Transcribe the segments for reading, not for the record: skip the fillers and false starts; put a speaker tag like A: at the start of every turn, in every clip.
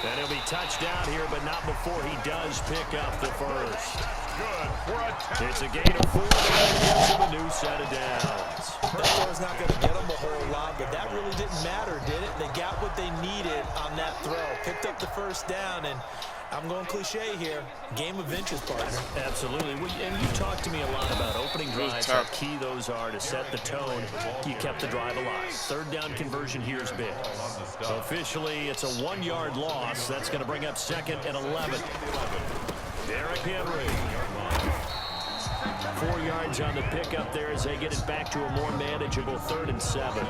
A: And he'll be touched down here, but not before he does pick up the first. It's a gain of 4 and gives him a new set of downs.
B: That was not going to get them a whole lot, but that really didn't matter, did it? They got what they needed on that throw. Picked up the first down, and I'm going cliche here. Game of inches, partner.
A: Absolutely. And you talked to me a lot about opening drives, how key those are to set the tone. You kept the drive alive. Third down conversion here is big. Officially, it's a 1-yard loss. That's going to bring up 2nd and 11. Derrick Henry. 4 yards on the pickup there as they get it back to a more manageable 3rd and 7.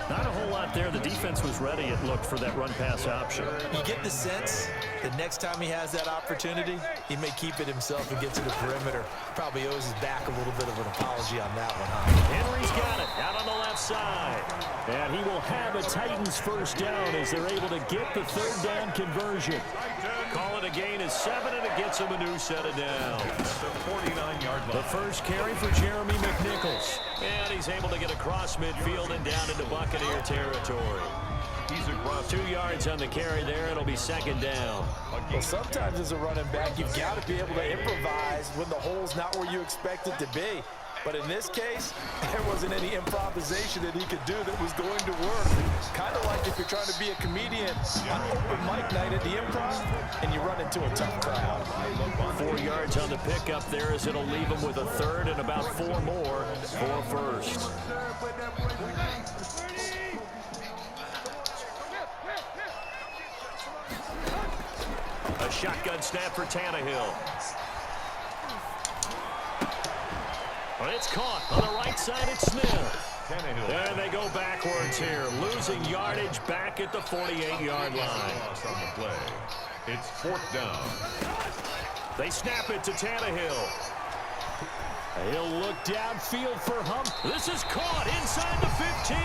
A: Not a whole lot there. The defense was ready, it looked, for that run-pass option.
B: You get the sense that next time he has that opportunity, he may keep it himself and get to the perimeter. Probably owes his back a little bit of an apology on that one, huh?
A: Henry's got it out on the left side. And he will have a Titans first down as they're able to get the 3rd down conversion. Call it a gain of 7, and it gets him a new set of downs. The 49-yard line. The first carry for Jeremy McNichols. And he's able to get across midfield and down into Buccaneer territory. He's across 2 yards on the carry there. It'll be 2nd down.
B: Well, sometimes as a running back, you've got to be able to improvise when the hole's not where you expect it to be. But in this case, there wasn't any improvisation that he could do that was going to work. Kind of like if you're trying to be a comedian on open mic night at the Improv and you run into a tough crowd.
A: 4 yards on the pickup there as it'll leave him with a 3rd and about 4 more for first. A shotgun snap for Tannehill. Well, it's caught on the right side. It's Smith. And they go backwards here, losing yardage back at the 48-yard line. It's 4th down. They snap it to Tannehill. He'll look downfield for Hump. This is caught inside the 15.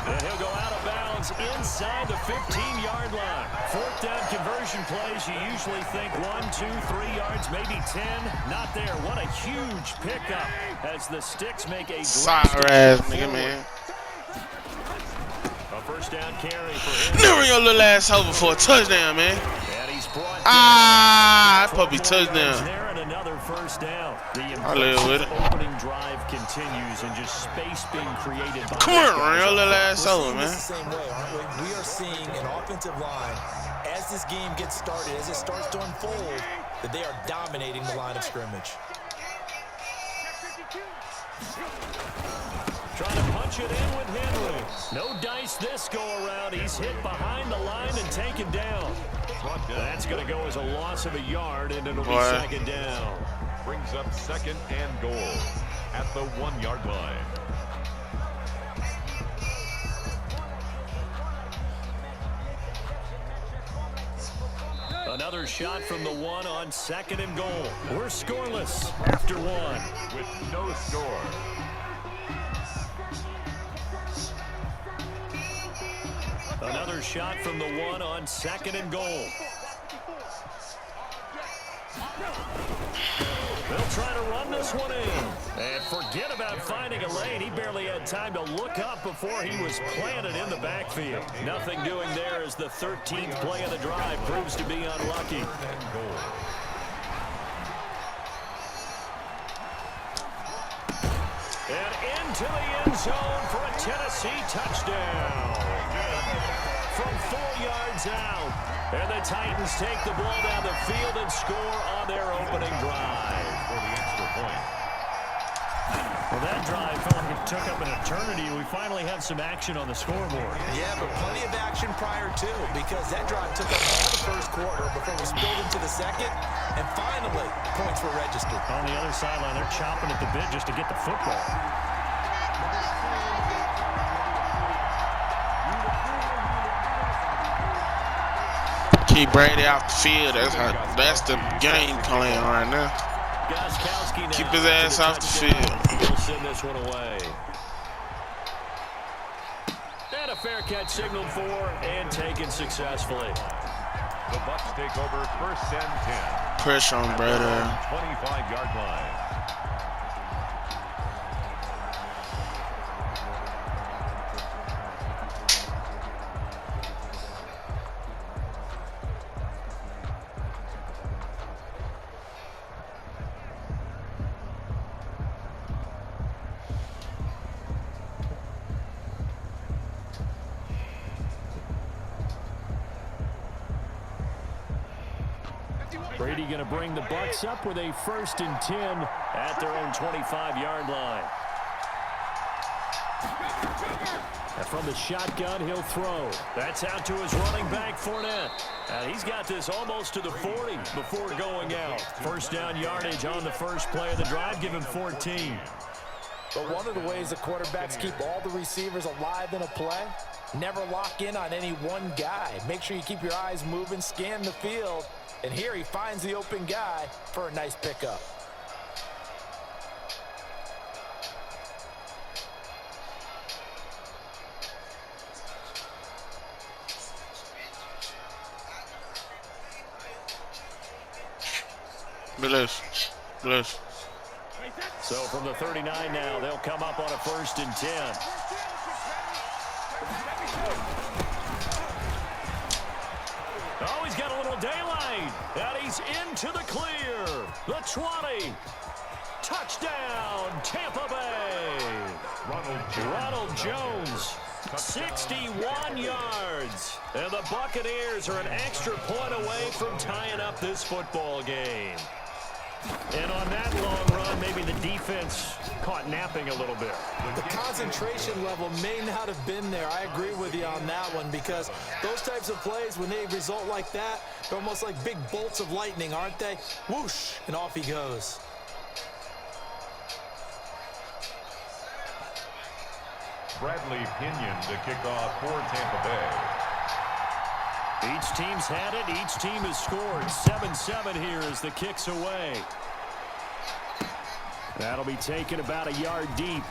A: And he'll go out of bounds inside the 15-yard line. 4th down conversion plays, you usually think 1, 2, 3 yards, maybe 10. Not there. What a huge pickup as the Sticks make a
C: sorry ass nigga, man.
A: A first down carry for him.
C: Never your little ass over for a touchdown, man. That puppy touchdown.
A: Another first down.
C: I live with it.
A: Opening drive continues and just space being created.
C: Come on, run your little ass over, man.
B: The same way, aren't we? We are seeing an offensive line as this game gets started, as it starts to unfold, that they are dominating the line of scrimmage.
A: Trying to punch it in with Henry. No dice this go around. He's hit behind the line and taken down. That's going to go as a loss of a yard, and it'll be 2nd down. Brings up 2nd and goal at the 1-yard line. Another shot from the 1 on 2nd and goal. We're scoreless after 1 with no score. Another shot from the 1 on 2nd and goal. They'll try to run this one in. And forget about finding a lane. He barely had time to look up before he was planted in the backfield. Nothing doing there as the 13th play of the drive proves to be unlucky. And into the end zone for a Tennessee touchdown. From 4 yards out. And the Titans take the ball down the field and score on their opening drive. For the extra point. Well, that drive felt like it took up an eternity. We finally have some action on the scoreboard.
B: Yeah, but plenty of action prior to, because that drive took up all the first quarter before we spilled into the second. And finally, points were registered.
A: On the other sideline, they're chopping at the bit just to get the football.
C: Keep Brady off the field. That's the game plan right now. Keep his ass off the field.
A: He'll send this one away. And a fair catch signaled for and taken successfully. The Bucs take over 1st and 10.
C: Pressure on Brady.
A: 25-yard line. Brady going to bring the Bucs up with a 1st and 10 at their own 25-yard line. And from the shotgun, he'll throw. That's out to his running back, Fournette. And he's got this almost to the 40 before going out. 1st down yardage on the first play of the drive. Give him 14.
B: But one of the ways the quarterbacks keep all the receivers alive in a play, never lock in on any one guy. Make sure you keep your eyes moving, scan the field. And here he finds the open guy for a nice pickup.
C: Bless.
A: So from the 39 now, they'll come up on a 1st and 10. Oh, he's got a little daylight. And he's into the clear. The 20. Touchdown, Tampa Bay. Ronald Jones, 61 yards. And the Buccaneers are an extra point away from tying up this football game. And on that long run, maybe the defense caught napping a little bit.
B: The concentration level may not have been there. I agree with you on that one, because those types of plays, when they result like that, they're almost like big bolts of lightning, aren't they? Whoosh, and off he goes.
D: Bradley Pinion to kick off for Tampa Bay.
A: Each team's had it. Each team has scored. 7-7 here as the kick's away. That'll be taken about a yard deep.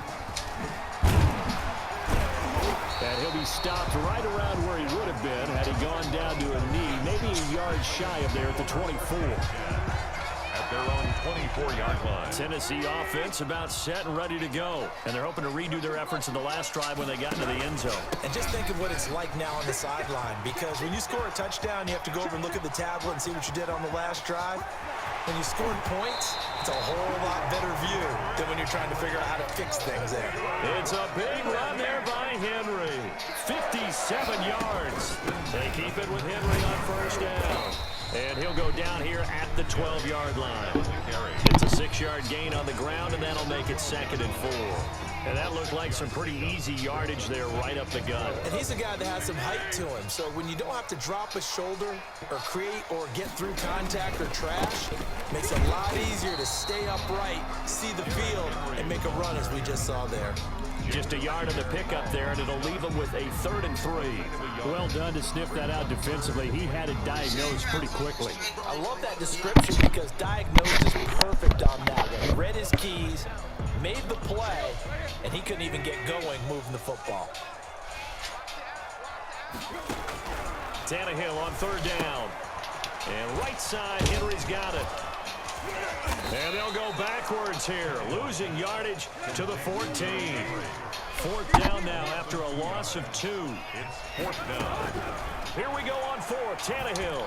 A: And he'll be stopped right around where he would have been had he gone down to a knee. Maybe a yard shy of there at the 24.
D: At their own 24-yard line.
A: Tennessee offense about set and ready to go. And they're hoping to redo their efforts in the last drive when they got into the end zone.
B: And just think of what it's like now on the sideline, because when you score a touchdown, you have to go over and look at the tablet and see what you did on the last drive. When you score points, it's a whole lot better view than when you're trying to figure out how to fix things there.
A: It's a big run there by Henry. 57 yards. They keep it with Henry on 1st down. And he'll go down here at the 12-yard line. It's a 6-yard gain on the ground, and that'll make it 2nd and 4. And that looked like some pretty easy yardage there right up the gut.
B: And he's a guy that has some height to him. So when you don't have to drop a shoulder or create or get through contact or trash, it makes it a lot easier to stay upright, see the field, and make a run as we just saw there.
A: Just a yard of the pickup there, and it'll leave him with a 3rd and 3. Well done to sniff that out defensively. He had it diagnosed pretty quickly.
B: I love that description, because diagnosed is perfect on that one. He read his keys, made the play, and he couldn't even get going moving the football.
A: Tannehill on 3rd down. And right side, Henry's got it. And they'll go backwards here, losing yardage to the 14. 4th down now after a loss of 2.
D: It's 4th down.
A: Here we go on 4th. Tannehill.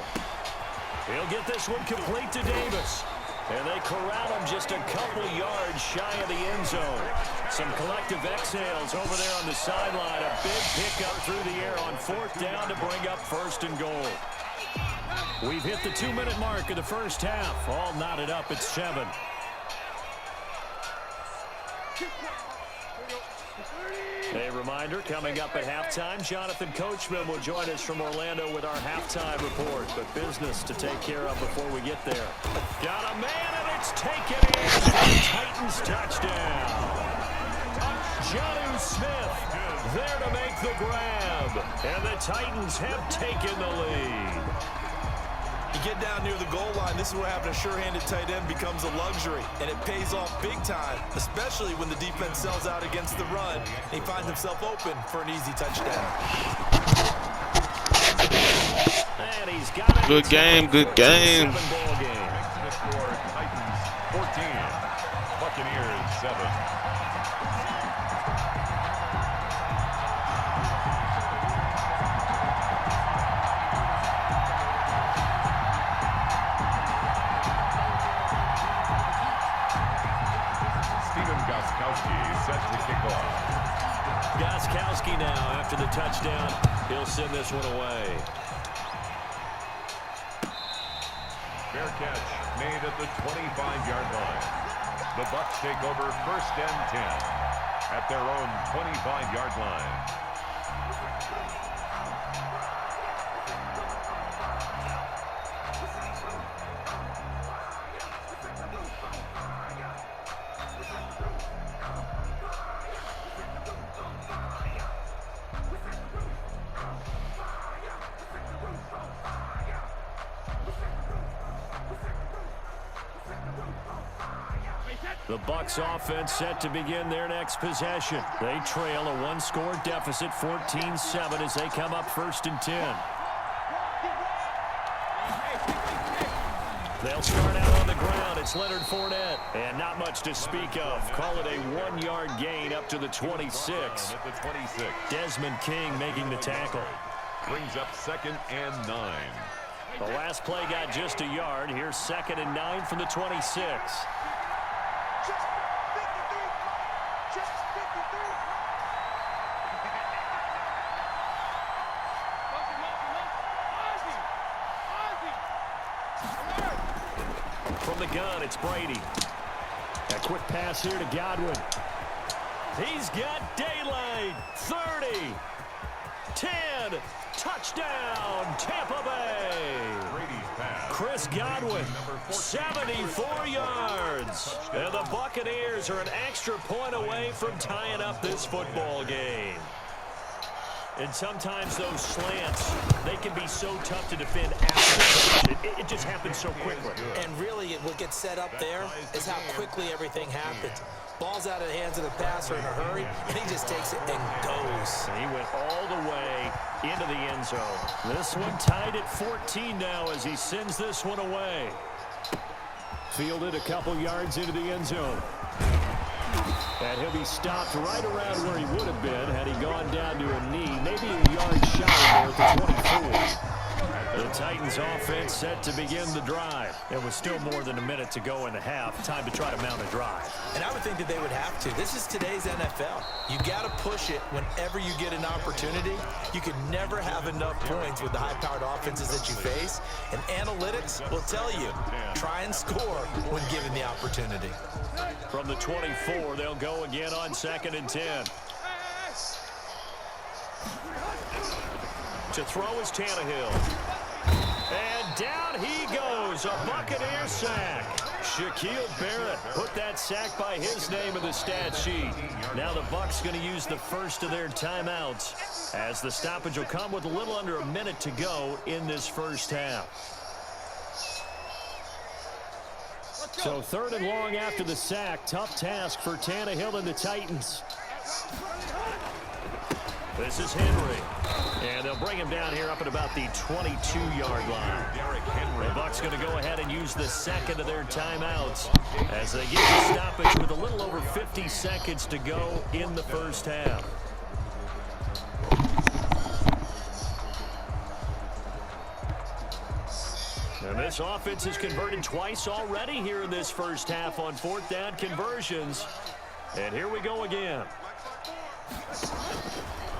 A: He'll get this one complete to Davis. And they corral him just a couple yards shy of the end zone. Some collective exhales over there on the sideline. A big pickup through the air on 4th down to bring up 1st and goal. We've hit the 2-minute mark of the first half. All knotted up at 7. A reminder, coming up at halftime, Jonathan Coachman will join us from Orlando with our halftime report. But business to take care of before we get there. Got a man, and it's taken in for the Titans touchdown. Jonnu Smith there to make the grab. And the Titans have taken the lead.
B: You get down near the goal line, this is where having a sure-handed tight end becomes a luxury, and it pays off big time, especially when the defense sells out against the run, and he finds himself open for an easy touchdown.
A: And he's got it.
C: Good game, good game.
D: Next score, Titans 14, Buccaneers 7. Set to kick off.
A: Gostkowski now after the touchdown. He'll send this one away.
D: Fair catch made at the 25-yard line. The Bucs take over 1st and 10 at their own 25-yard line.
A: The Bucs offense set to begin their next possession. They trail a one-score deficit, 14-7, as they come up 1st and 10. They'll start out on the ground. It's Leonard Fournette. And not much to speak of. Call it a 1-yard gain up to the 26.
D: At the 26.
A: Desmond King making the tackle.
D: Brings up 2nd and 9.
A: The last play got just a yard. Here's 2nd and 9 from the 26. From the gun, it's Brady. A quick pass here to Godwin. He's got daylight. 30. 10. Touchdown, Tampa Bay.
D: Brady's pass.
A: Chris Godwin, 74 yards. And the Buccaneers are an extra point away from tying up this football game. And sometimes those slants, they can be so tough to defend after the catch. It just happens so quickly.
B: And really, what gets set up there is how quickly everything happens. Ball's out of the hands of the passer in a hurry, and he just takes it and goes.
A: And he went all the way into the end zone. This one tied at 14 now as he sends this one away. Fielded a couple yards into the end zone. And he'll be stopped right around where he would have been had he gone down to a knee, maybe a yard shy there at the 24. The Titans offense set to begin the drive. It was still more than a minute to go in the half. Time to try to mount a drive.
B: And I would think that they would have to. This is today's NFL. You got to push it whenever you get an opportunity. You can never have enough points with the high-powered offenses that you face. And analytics will tell you, try and score when given the opportunity.
A: From the 24, they'll go again on 2nd and 10. To throw is Tannehill. And down he goes, a Buccaneer sack. Shaquille Barrett put that sack by his name in the stat sheet. Now the Bucs going to use the first of their timeouts as the stoppage will come with a little under a minute to go in this first half. So 3rd and long after the sack. Tough task for Tannehill and the Titans. This is Henry. And they'll bring him down here up at about the 22-yard line. The Bucs going to go ahead and use the second of their timeouts as they get the stoppage with a little over 50 seconds to go in the first half. And this offense has converted twice already here in this first half on 4th down conversions. And here we go again.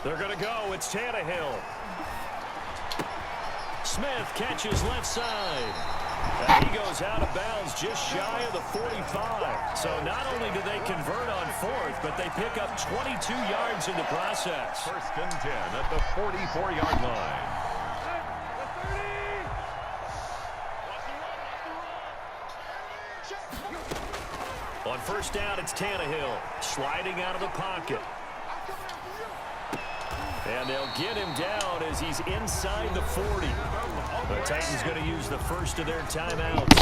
A: They're going to go. It's Tannehill. Smith catches left side. And he goes out of bounds just shy of the 45. So not only do they convert on 4th, but they pick up 22 yards in the process.
D: 1st and 10 at the 44-yard line.
A: On 1st down, it's Tannehill sliding out of the pocket. And they'll get him down as he's inside the 40. The Titans going to use the first of their timeouts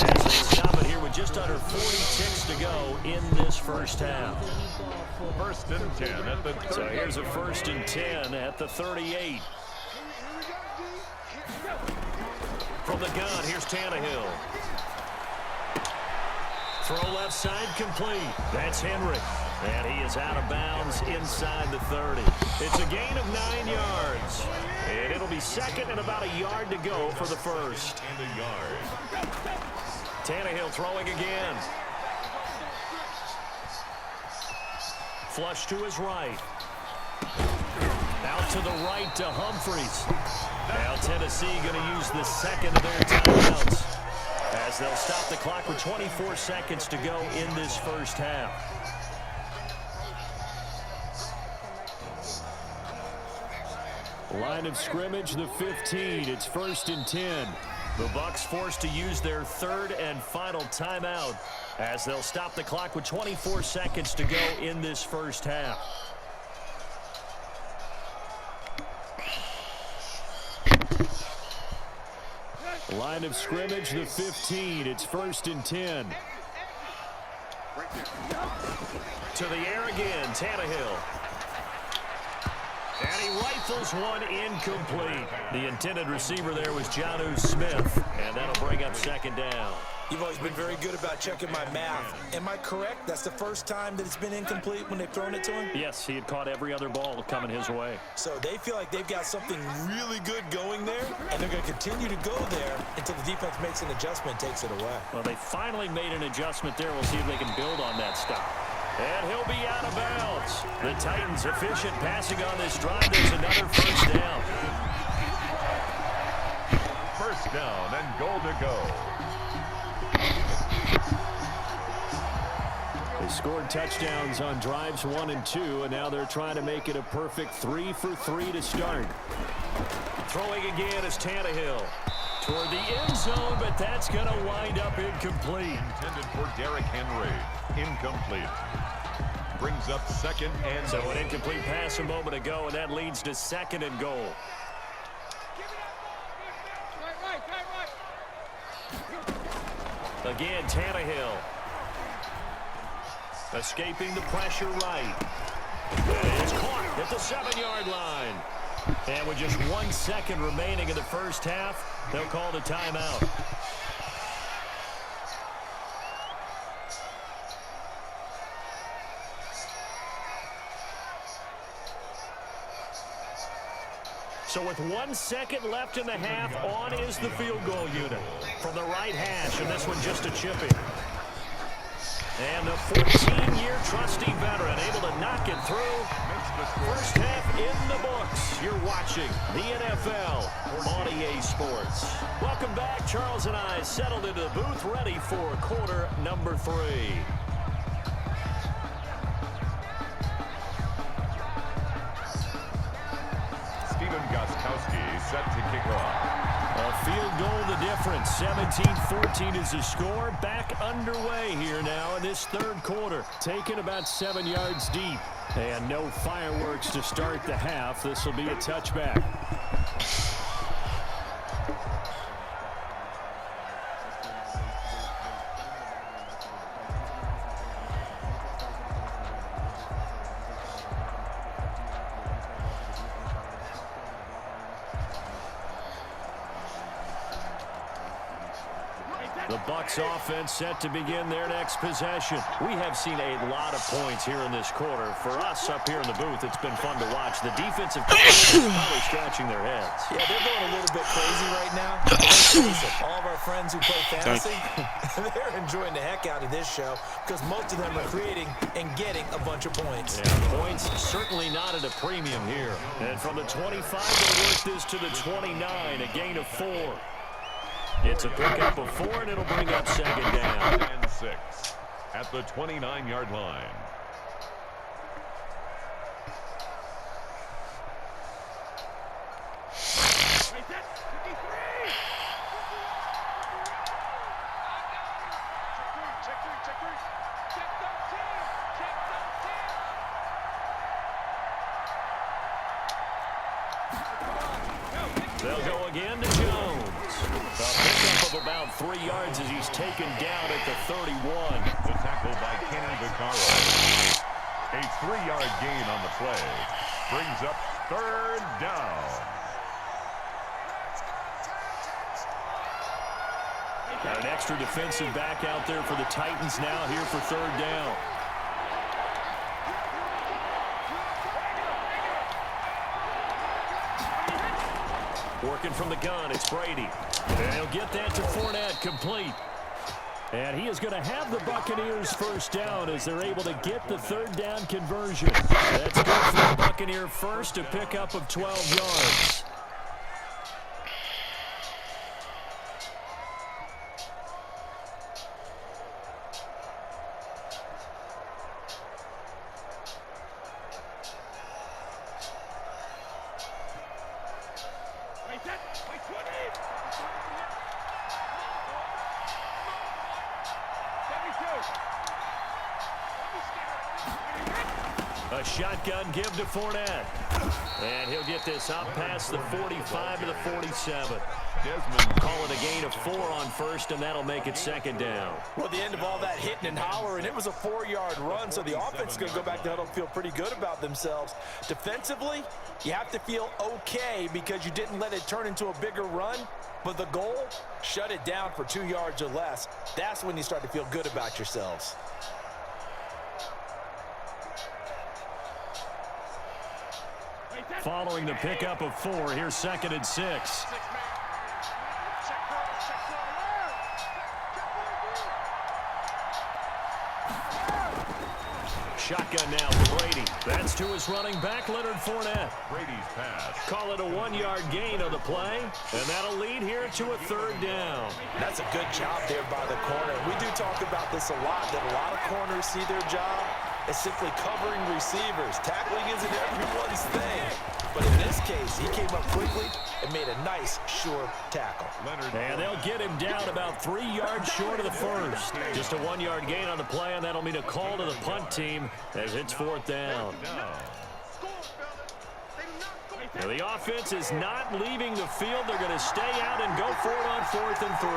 A: as they stop it here with just under 40 ticks to go in this first half.
D: 1st and 10 at the 38.
A: So here's a 1st and 10 at the 38. From the gun, here's Tannehill. Throw left side complete. That's Henry. And he is out of bounds inside the 30. It's a gain of 9 yards. And it'll be 2nd and about a yard to go for the first.
D: And a yard.
A: Tannehill throwing again. Flush to his right. Out to the right to Humphries. Now Tennessee going to use the second of their timeouts as they'll stop the clock with 24 seconds to go in this first half. Line of scrimmage, the 15. It's 1st and 10. The Bucs forced to use their third and final timeout as they'll stop the clock with 24 seconds to go in this first half. Line of scrimmage, the 15. It's 1st and 10. To the air again, Tannehill. And he rifles one incomplete. The intended receiver there was Jonnu Smith, and that'll bring up 2nd down.
B: You've always been very good about checking my math. Am I correct? That's the first time that it's been incomplete when they've thrown it to him?
A: Yes, he had caught every other ball coming his way.
B: So they feel like they've got something really good going there, and they're going to continue to go there until the defense makes an adjustment, takes it away.
A: Well, they finally made an adjustment there. We'll see if they can build on that stop. And he'll be out of bounds. The Titans efficient passing on this drive. There's another 1st down.
D: 1st down and goal to go.
A: They scored touchdowns on drives 1 and 2, and now they're trying to make it a perfect 3 for 3 to start. Throwing again is Tannehill. Toward the end zone, but that's going to wind up incomplete.
D: Intended for Derrick Henry. Incomplete. Brings up 2nd and
A: so an incomplete pass a moment ago, and that leads to 2nd and goal. Again, Tannehill. Escaping the pressure right. And it's caught at the 7-yard line. And with just 1 second remaining in the first half, they'll call the timeout. So with 1 second left in the half, on is the field goal unit from the right hash, and this one just a chipping. And the 14-year trusty veteran able to knock it through. First half in the books. You're watching the NFL on EA Sports. Welcome back. Charles and I settled into the booth, ready for quarter number 3.
D: Stephen Gostkowski set to kick off.
A: A field goal the difference. 17-14 is the score. Back underway here now in this third quarter. Taken about 7 yards deep. And no fireworks to start the half. This will be a touchback. The Bucs offense set to begin their next possession. We have seen a lot of points here in this quarter. For us up here in the booth, it's been fun to watch. The defensive coordinators are probably scratching their heads.
B: Yeah, they're going a little bit crazy right now. Let's face it, all of our friends who play fantasy, they're enjoying the heck out of this show because most of them are creating and getting a bunch of points.
A: Yeah, points certainly not at a premium here. And from the 25, they work this to the 29, a gain of 4. It's a pickup of 4, and it'll bring up 2nd down.
D: And 6 at the 29-yard line.
A: They'll go again to Jones. A pickup of about 3 yards as he's taken down at the 31.
D: The tackle by Kenny Vaccaro. A 3-yard gain on the play. Brings up 3rd down.
A: Got an extra defensive back out there for the Titans now here for 3rd down. Working from the gun, it's Brady. And he'll get that to Fournette, complete. And he is going to have the Buccaneers 1st down as they're able to get the 3rd down conversion. That's good for the Buccaneer first, a pickup of 12 yards. A shotgun give to Fournette. And he'll get this out past the 45 to the 47.
D: Desmond
A: Call it a gain of 4 on first, and that'll make it second down.
B: Well, the end of all that hitting and hollering, it was a 4-yard run, so the offense is going to go back to huddle and feel pretty good about themselves. Defensively, you have to feel okay because you didn't let it turn into a bigger run, but the goal, shut it down for 2 yards or less. That's when you start to feel good about yourselves.
A: Following the pickup of 4, here's 2nd and 6. Shotgun now for Brady. That's to his running back, Leonard Fournette.
D: Brady's pass.
A: Call it a 1-yard gain on the play, and that'll lead here to a 3rd down.
B: That's a good job there by the corner. We do talk about this a lot, that a lot of corners see their job as simply covering receivers. Tackling isn't everyone's thing. But in this case, he came up quickly and made a nice, sure tackle.
A: And they'll get him down about 3 yards short of the first. Just a 1-yard gain on the play, and that'll mean a call to the punt team as it's 4th down. Now the offense is not leaving the field. They're going to stay out and go for it on 4th and 3.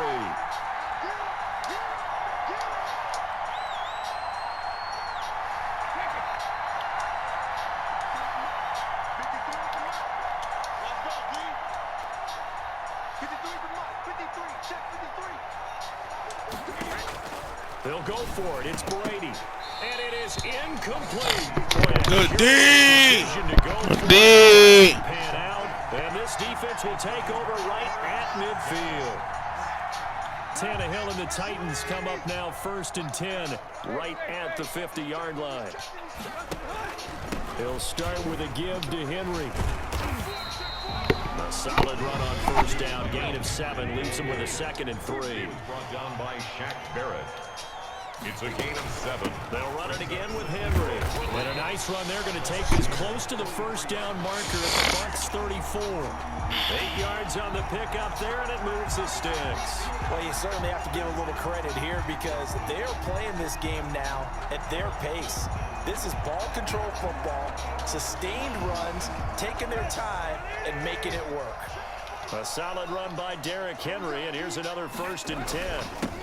A: They'll go for it. It's Brady. And it is incomplete.
C: Good D.
A: D. Pan out. And this defense will take over right at midfield. Tannehill and the Titans come up now 1st and 10 right at the 50-yard line. He'll start with a give to Henry. A solid run on 1st down. Gain of 7 leaves him with a 2nd and 3.
D: Brought down by Shaq Barrett. It's a gain of 7.
A: They'll run it again with Henry. And a nice run. They're going to take this close to the 1st down marker at the Bucs 34. 8 yards on the pickup there, and it moves the sticks.
B: Well, you certainly have to give a little credit here because they're playing this game now at their pace. This is ball control football, sustained runs, taking their time, and making it work.
A: A solid run by Derrick Henry, and here's another 1st and 10.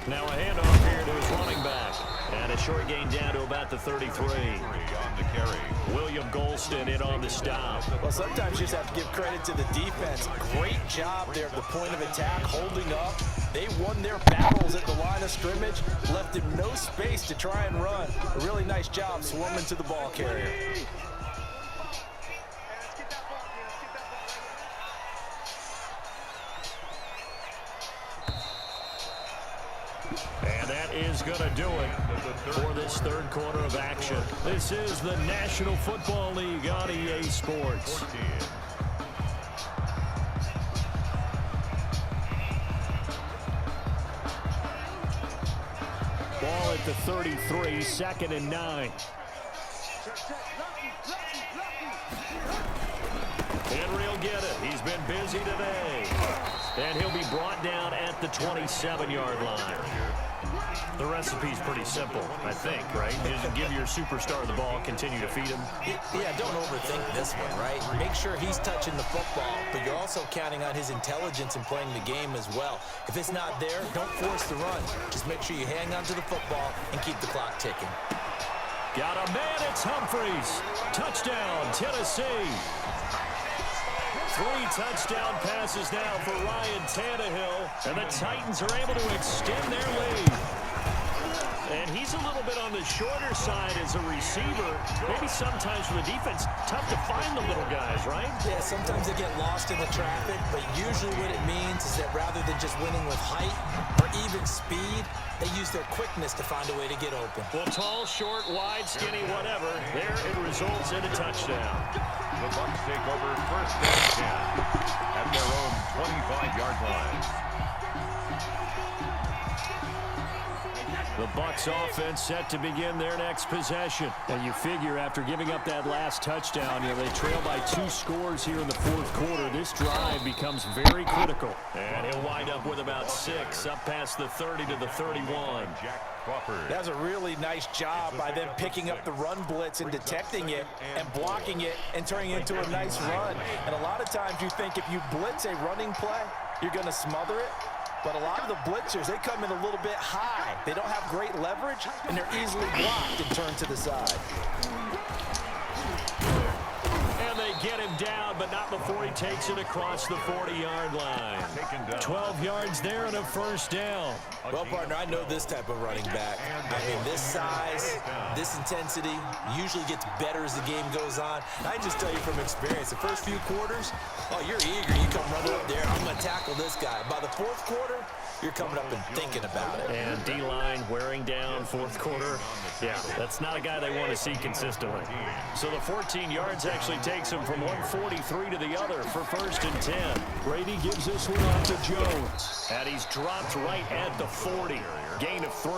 A: Now a handoff here to his running back. And a short gain down to about the 33.
D: On the carry.
A: William Golston in on the stop.
B: Well, sometimes you just have to give credit to the defense. Great job there at the point of attack, holding up. They won their battles at the line of scrimmage, left him no space to try and run. A really nice job swarming to the ball carrier.
A: And that is going to do it for this 3rd quarter of action. This is the National Football League on EA Sports. Ball at the 33, 2nd and 9. Henry will get it. He's been busy today. And he'll be brought down at the 27-yard line. The recipe's pretty simple, I think, right? Just give your superstar the ball, continue to feed him.
B: Yeah, don't overthink this one, right? Make sure he's touching the football, but you're also counting on his intelligence in playing the game as well. If it's not there, don't force the run. Just make sure you hang on to the football and keep the clock ticking.
A: Got a man, it's Humphreys. Touchdown, Tennessee. 3 touchdown passes now for Ryan Tannehill, and the Titans are able to extend their lead. And he's a little bit on the shorter side as a receiver. Maybe sometimes for the defense, tough to find the little guys, right?
B: Yeah, sometimes they get lost in the traffic, but usually what it means is that rather than just winning with height or even speed, they use their quickness to find a way to get open.
A: Well, tall, short, wide, skinny, whatever, there it results in a touchdown.
D: The Bucs take over 1st and 10 at their own 25-yard line.
A: The Bucs offense set to begin their next possession. And you figure after giving up that last touchdown, they trail by 2 scores here in the fourth quarter. This drive becomes very critical. And he'll wind up with about 6 up past the 30 to the 31.
B: That's a really nice job by them picking up the run blitz and detecting it and blocking it and turning it into a nice run. And a lot of times you think if you blitz a running play, you're going to smother it. But a lot of the blitzers, they come in a little bit high. They don't have great leverage, and they're easily blocked and turned to the side.
A: And they get him down, but not before he takes it across the 40-yard line. 12 yards there and a first down.
B: Well, partner, I know this type of running back. I mean, this size, this intensity usually gets better as the game goes on. I just tell you from experience, the first few quarters, oh, you're eager. You come running up there. I'm going to tackle this guy. By the fourth quarter, you're coming up and thinking about it.
A: And D-line wearing down fourth quarter. Yeah, that's not a guy they want to see consistently. So the 14 yards actually takes him from 143 to the other for first and 10. Brady gives this one off to Jones. And he's dropped right at the 40. Gain of 3.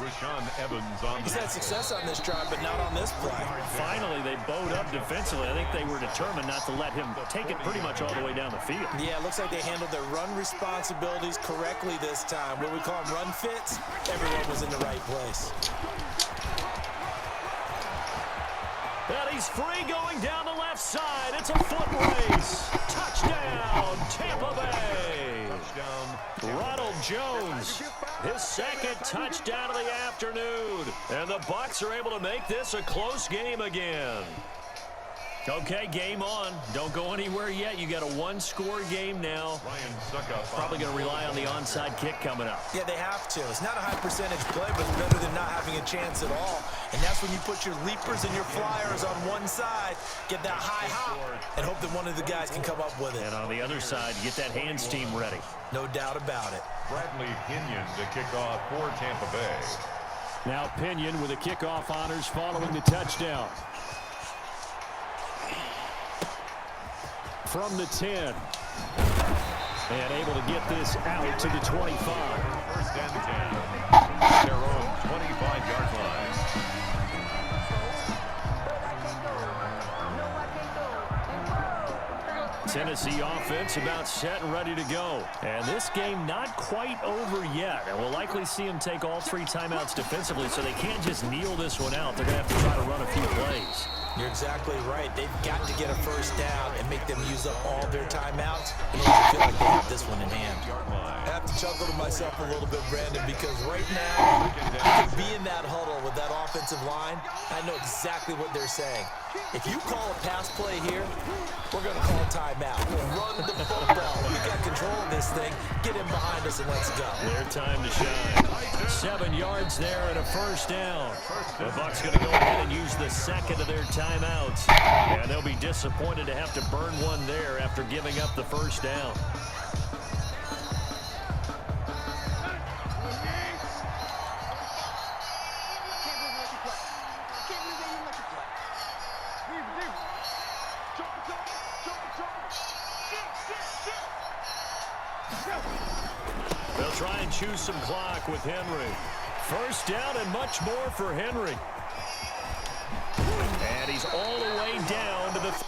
D: Rashaan Evans on.
B: He's had success on this drive, but not on this play.
A: Finally, they bowed up defensively. I think they were determined not to let him take it pretty much all the way down the field.
B: Yeah, it looks like they handled their run responsibilities correctly this time. What we call them run fits, everyone was in the right place.
A: And he's free going down the left side. It's a foot race. Touchdown, Tampa Bay. Ronald Jones, his second touchdown of the afternoon. And the Bucs are able to make this a close game again. Okay, game on. Don't go anywhere yet. You got a 1-score game now. Probably going to rely on the onside kick coming up.
B: Yeah, they have to. It's not a high percentage play, but it's better than not having a chance at all. And that's when you put your leapers and your flyers on one side, get that high hop, and hope that one of the guys can come up with it.
A: And on the other side, get that hands team ready.
B: No doubt about it.
D: Bradley Pinion to kick off for Tampa Bay.
A: Now Pinion with the kickoff honors following the touchdown. From the 10. And able to get this out to the 25.
D: First and 10. At their own 25-yard line.
A: Tennessee offense about set and ready to go. And this game not quite over yet. And we'll likely see them take all 3 timeouts defensively, so they can't just kneel this one out. They're going to have to try to run a few plays.
B: You're exactly right. They've got to get a first down and make them use up all their timeouts in order to feel like they have this one in hand. I have to chuckle to myself a little bit, Brandon, because right now, I can be in that huddle with that offensive line. I know exactly what they're saying. If you call a pass play here, we're going to call a timeout. Run the football. We got control of this thing. Get him behind us and let's go.
A: Their time to shine. 7 yards there and a first down. The Bucs going to go ahead and use the second of their timeouts. And they'll be disappointed to have to burn one there after giving up the first down. They'll try and choose some clock with Henry. First down and much more for Henry. And he's all the way down to the...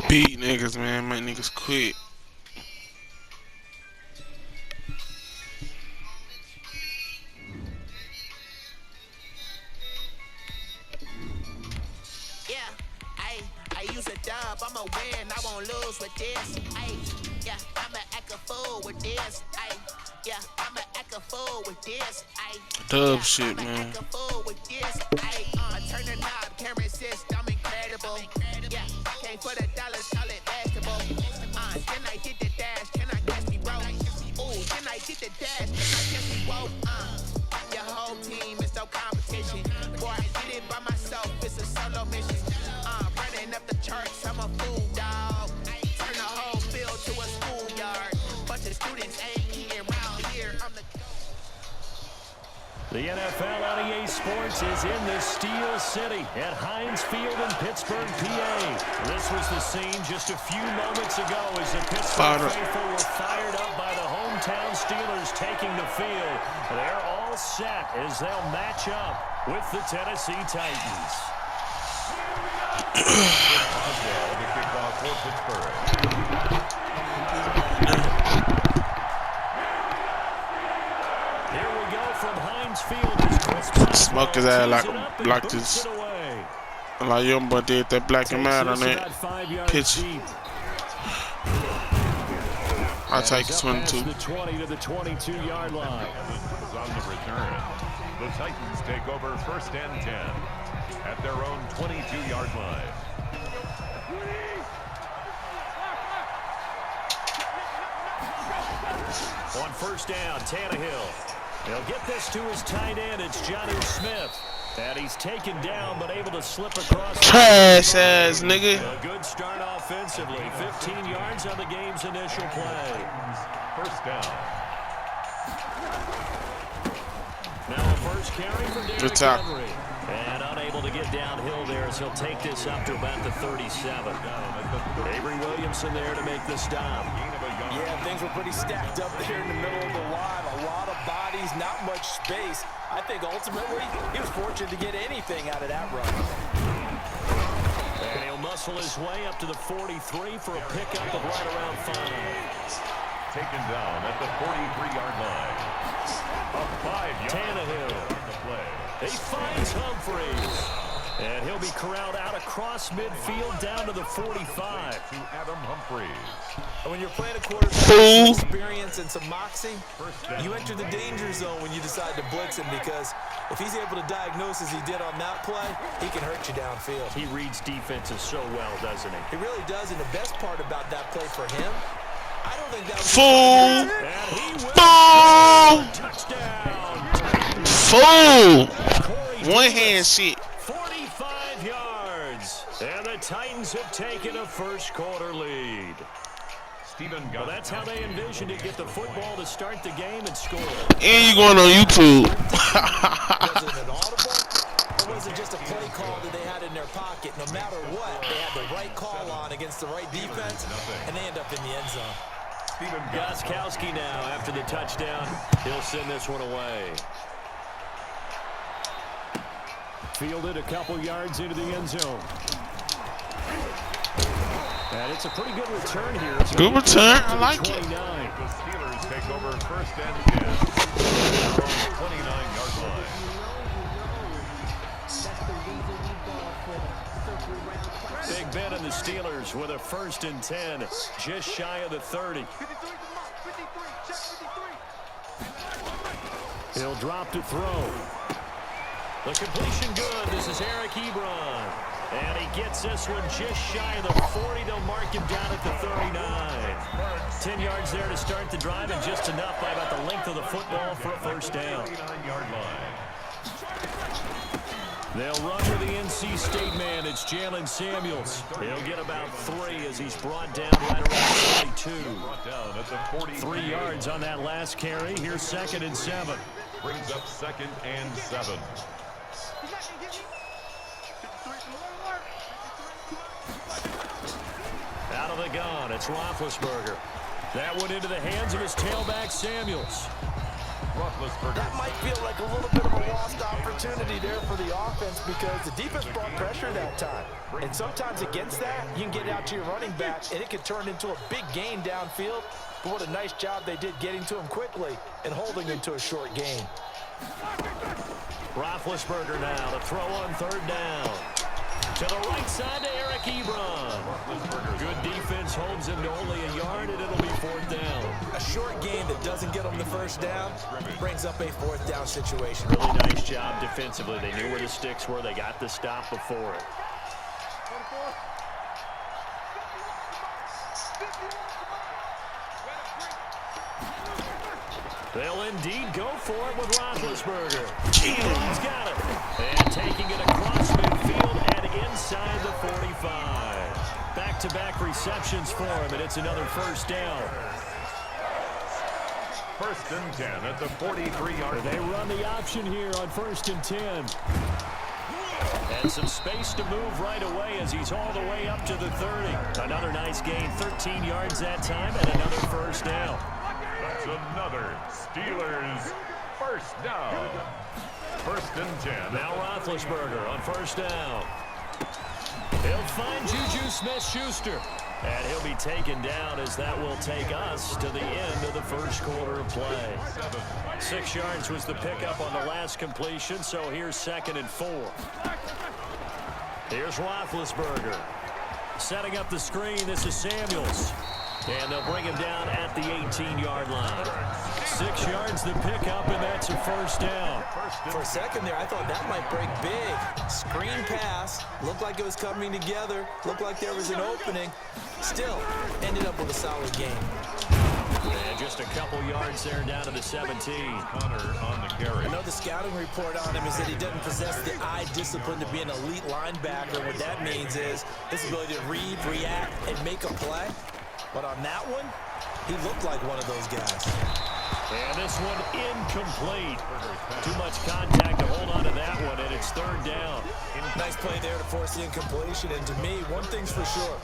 C: Beat niggas, man. Make niggas quit.
E: I'ma win, I won't lose with this. Ay, yeah, I'ma act a fool with this. Ay, yeah, I'ma act a fool with this. Ay,
C: dub shit, man.
E: Act a fool with this. Ay, turn the knob, camera assist, I'm incredible. Yeah, came for the dollars, call it basketball. Then I did the dash, can I catch me, bro? Ooh, then I did the dash, can I catch me, bro? Your whole team is no competition. Boy, I did it by myself, it's a solo mission. Running up the charts, I'm a fool, dog. Turn the whole field to a schoolyard. Bunch of students ain't eating around here. I'm the...
A: The NFL on EA Sports is in the Steel City at Heinz Field in Pittsburgh, PA. This was the scene just a few moments ago as the Pittsburgh faithful were fired up by the hometown Steelers taking the field. They're all set as they'll match up with the Tennessee Titans.
D: Oswald to kick off for Pittsburgh.
A: Here we go from Heinz Field.
C: Smoke his ass like this. Like young boy did that black and white on that pitch. I'll take 22.
A: The 20 to the 22-yard line.
D: On the return, the Titans take over first and 10 at their own 22-yard line.
A: On first down, Tannehill. He'll get this to his tight end. It's Jonnu Smith. And he's taken down, but able to slip across.
C: Trash ass nigga.
A: A good start offensively. 15 yards on the game's initial play.
D: First down.
A: Now a first carry for Derrick
C: Good top.
A: Henry. And unable to get downhill there as he'll take this up to about the 37. Avery Williamson there to make the stop.
B: Yeah, things were pretty stacked up there in the middle of the line. A lot of bodies, not much space. I think ultimately he was fortunate to get anything out of that run.
A: And he'll muscle his way up to the 43 for a pickup of right around 5.
D: Taken down at the 43-yard line. A 5-yard
A: Tannehill.
D: the play.
A: He finds Humphries. And he'll be corralled out across midfield down to the 45.
D: To Adam Humphries.
B: And when you're playing a quarterback with experience and some moxie, you enter the danger zone when you decide to blitz him, because if he's able to diagnose as he did on that play, he can hurt you downfield.
A: He reads defenses so well, doesn't he?
B: He really does, and the best part about that play for him, I don't think that was
C: Fool!
A: And he will touchdown.
C: Fool! One hand shit.
A: 45 yards. And the Titans have taken a first quarter lead. Well, that's how they envisioned it. Get the football to start the game and score.
C: And you going on YouTube.
B: Was it an audible, or was it just a play call that they had in their pocket? No matter what, they had the right call on against the right defense, and they end up in the end zone.
A: Gostkowski now after the touchdown. He'll send this one away. Fielded a couple yards into the end zone. And it's a pretty good return here.
C: Good return. I like it.
A: 29.
D: The Steelers take over first and 10. 29-yard line.
A: Big Ben and the Steelers with a first and 10, just shy of the 30. He'll drop to throw. The completion good. This is Eric Ebron. And he gets this one just shy of the 40. They'll mark him down at the 39. 10 yards there to start the drive, and just enough by about the length of the football for a first down.
D: 39-yard line.
A: They'll run with the NC State man. It's Jalen Samuels. He'll get about 3 as he's brought down right around 42.
D: Brought down at the 40.
A: 3 yards on that last carry. Here's 2nd and 7.
D: Brings up 2nd and 7.
A: Out of the gun, it's Roethlisberger. That one into the hands of his tailback, Samuels.
B: That might feel like a little bit of a lost opportunity there for the offense, because the defense brought pressure that time. And sometimes against that, you can get out to your running back, and it can turn into a big gain downfield. But what a nice job they did getting to him quickly and holding him to a short gain.
A: Roethlisberger now to throw on 3rd down. To the right side to Eric Ebron. Good defense holds him to only a yard, and it'll be 4th down.
B: A short gain that doesn't get them the first down brings up a 4th down situation.
A: Really nice job defensively. They knew where the sticks were. They got the stop before it. They'll indeed go for it with Roethlisberger. He's got it. And taking it across midfield and inside the 45. Back-to-back receptions for him, and it's another first down.
D: First and 10 at the 43-yard line.
A: They run the option here on 1st and 10. And some space to move right away as he's all the way up to the 30. Another nice gain, 13 yards that time, and another first down.
D: That's another Steelers first down. First and 10.
A: Now Roethlisberger on first down. He'll find Juju Smith-Schuster. And he'll be taken down as that will take us to the end of the first quarter of play. 6 yards was the pickup on the last completion, so here's 2nd and 4. Here's Roethlisberger. Setting up the screen, this is Samuels. And they'll bring him down at the 18-yard line. 6 yards the pickup, and that's a first down.
B: For a second there, I thought that might break big. Screen pass. Looked like it was coming together. Looked like there was an opening. Still, ended up with a solid game.
A: And just a couple yards there down to the 17.
D: Connor on the carry.
B: I know the scouting report on him is that he doesn't possess the eye discipline to be an elite linebacker. What that means is his ability to read, react, and make a play. But on that one, he looked like one of those guys.
A: And this one incomplete. Too much contact to hold on to that one, and it's 3rd down.
B: Nice play there to force the incompletion. And to me, one thing's for sure.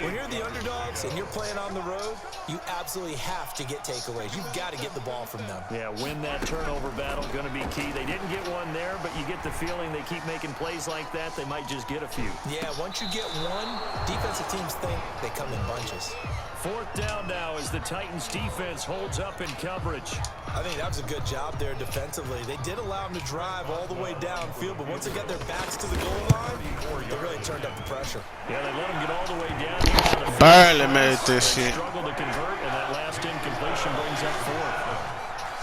B: When you're the underdogs and you're playing on the road, you absolutely have to get takeaways. You've got to get the ball from them.
A: Yeah, win that turnover battle, going to be key. They didn't get one there, but you get the feeling they keep making plays like that, they might just get a few.
B: Yeah, once you get one, defensive teams think they come in bunches.
A: 4th down now as the Titans defense holds up in coverage.
B: I think that was a good job there defensively. They did allow them to drive all the way downfield, but once they got their backs to the goal line, they really turned up the pressure.
A: Yeah, they let them get all the way down here.
C: Barely made this shit.
A: Struggled to convert, and that last incompletion brings up 4th.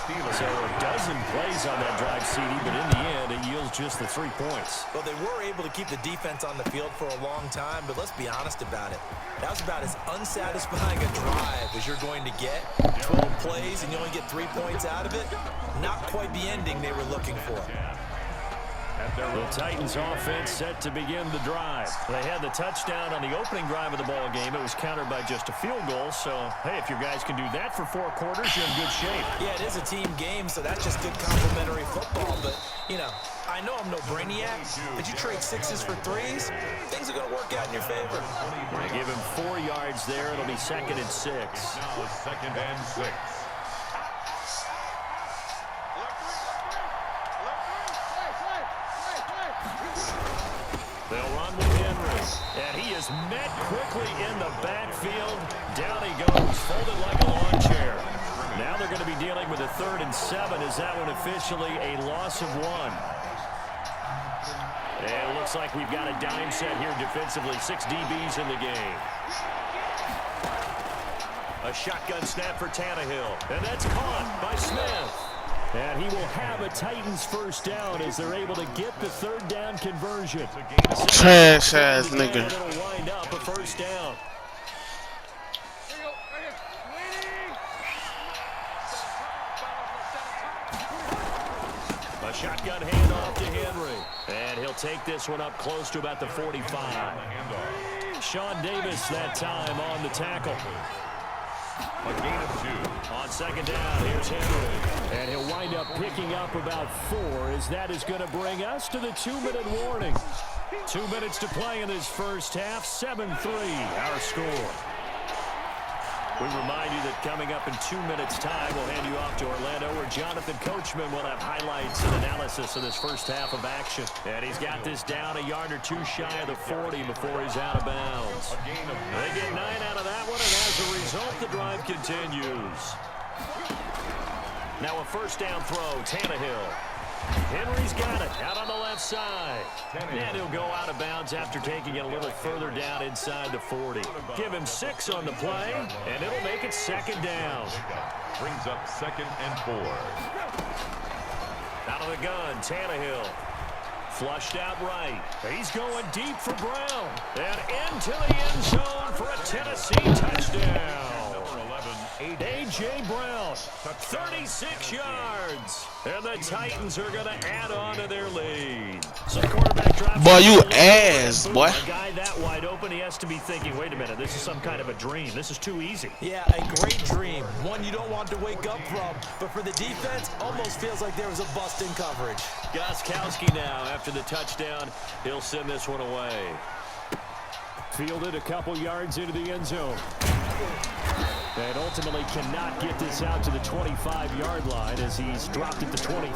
A: So a dozen plays on that drive, CD, but in the end, it yields just the 3 points.
B: Well, they were able to keep the defense on the field for a long time, but let's be honest about it. That was about as unsatisfying a drive as you're going to get. 12 plays, and you only get 3 points out of it. Not quite the ending they were looking for.
A: The Titans offense set to begin the drive. They had the touchdown on the opening drive of the ball game. It was countered by just a field goal. So, hey, if your guys can do that for 4 quarters, you're in good shape.
B: Yeah, it is a team game, so that's just good complimentary football. But, you know, I know I'm no brainiac, but you trade 6s for 3s, things are going to work out in your favor.
A: They give him 4 yards there. It'll be 2nd and 6.
D: Now 2nd and 6.
A: They'll run with Henry, and he is met quickly in the backfield. Down he goes, folded like a lawn chair. Now they're going to be dealing with a 3rd and 7. Is that one officially a loss of 1? And it looks like we've got a dime set here defensively. 6 DBs in the game. A shotgun snap for Tannehill, and that's caught by Smith. And he will have a Titans first down as they're able to get the 3rd down conversion.
C: Trash ass nigga.
A: It'll wind up a first down. A shotgun handoff to Henry. And he'll take this one up close to about the 45. Sean Davis that time on the tackle.
D: A gain of 2.
A: On 2nd down, here's Henry. And he'll wind up picking up about 4 as that is going to bring us to the 2-minute warning. 2 minutes to play in this first half. 7-3 our score. We remind you that coming up in 2 minutes' time, we'll hand you off to Orlando, where Jonathan Coachman will have highlights and analysis of this first half of action. And he's got this down a yard or 2 shy of the 40 before he's out of bounds. They get 9 out of that one, and as a result, the drive continues. Now a first down throw, Tannehill. Henry's got it out on the left side. And he'll go out of bounds after taking it a little further down inside the 40. Give him 6 on the play, and it'll make it 2nd down.
D: Brings up 2nd and 4.
A: Out of the gun, Tannehill. Flushed out right. He's going deep for Brown. And into the end zone for a Tennessee touchdown.
D: Number 11,
A: A.J. Brown, 36 yards. And the Titans are going to add on to their lead. So the quarterback drops.
C: Boy, you ass, boy.
A: A guy that wide open, he has to be thinking, wait a minute, this is some kind of a dream. This is too easy.
B: Yeah, a great dream. One you don't want to wake up from. But for the defense, almost feels like there was a bust in coverage.
A: Gostkowski now, after the touchdown, he'll send this one away. Fielded a couple yards into the end zone. And ultimately cannot get this out to the 25-yard line as he's dropped it to 23.